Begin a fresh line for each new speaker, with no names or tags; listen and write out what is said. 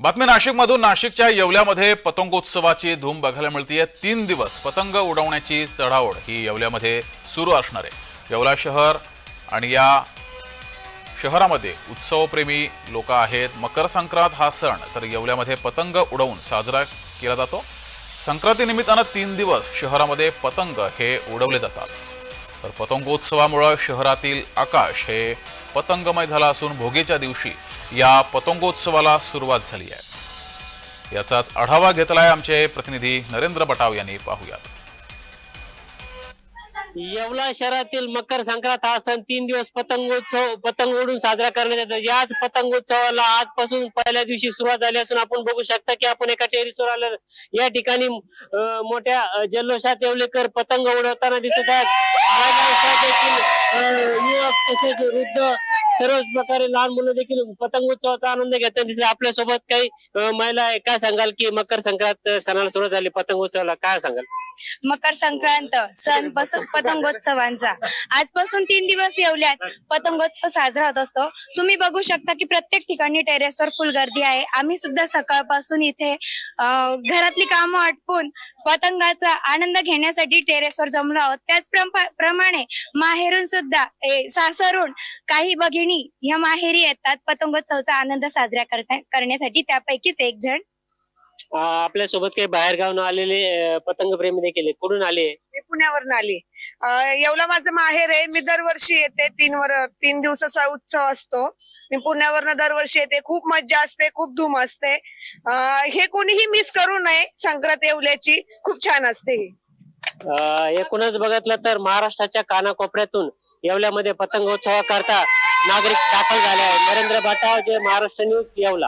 बातमी नाशिकमधून नाशिकच्या येवल्यामध्ये पतंगोत्सवाची धूम बघायला मिळतेय। 3 दिवस पतंग उडवण्याची चढाओढ ही येवल्यामध्ये सुरू असणार आहे। येवला शहर आणि या शहरामध्ये उत्सवप्रेमी लोक आहेत। मकर संक्रांत हा सण तर येवल्यामध्ये पतंग उडवून साजरा केला जातो। संक्रांतीनिमित्ताने 3 दिवस शहरामध्ये पतंग हे उडवले जातात। तर पतंगोत्सवामुळे शहरातील आकाश हे पतंगमय झाला असून भोगीच्या दिवशी या पतंगोत्सवाला सुरुवात झाली आहे। याचाच आढावा घेतलाय आमचे प्रतिनिधी नरेंद्र बटाव यांनी। पाहूयात।
येवला शहरातील मकर संक्रांत हा सण 3 दिवस पतंग उडून साजरा करण्यात येतो। याच पतंगोत्सवाला आजपासून पहिल्या दिवशी सुरुवात झाली असून आपण बघू शकता की आपण एका टेरिसवर आलो। या ठिकाणी मोठ्या जल्लोषात येवलेकर पतंग उडवताना दिसत आहेत। युवक तसेच वृद्ध सर्वच प्रकारे लहान मुलं देखील पतंगोत्सवाचा आनंद घेताना दिसत। आपल्या सोबत काही महिला आहे। काय सांगाल की मकर संक्रांत सणाला सुरुवात झाली, पतंगोत्सवाला काय सांगाल?
मकर संक्रांत सण पासून पतंगोत्सवांचा आजपासून 3 दिवस येवल्यात पतंगोत्सव साजरा होत असतो। तुम्ही बघू शकता की प्रत्येक ठिकाणी टेरेसवर फुल गर्दी आहे। आम्ही सुद्धा सकाळपासून इथे घरातली कामं आटपून पतंगाचा आनंद घेण्यासाठी टेरेसवर जमलो आहोत। त्याच प्रमाणे माहेरून सुद्धा सासरून काही भगिनी ह्या माहेरी येतात पतंगोत्सवाचा आनंद साजरा करण्यासाठी। त्यापैकीच एक जण
आपल्या सोबत काही बाहेर गावून आलेले पतंग प्रेमी देखील आहेत। कुठून आले?
मी पुण्यावरून आली। येवला माझं माहेर आहे। मी दरवर्षी येते। 3 दिवसाचा उत्सव असतो। मी पुण्यावरून दरवर्षी येते। खूप मज्जा असते, खूप धूम असते। हे कोणीही मिस करू नये। संक्रांत येवल्याची खूप छान असते।
एकूणच बघितलं तर महाराष्ट्राच्या कानाकोपऱ्यातून येवल्यामध्ये पतंगोत्सवा करता नागरिक दाखल झाले आहेत। नरेंद्र बटाव, जे महाराष्ट्र न्यूज, येवला।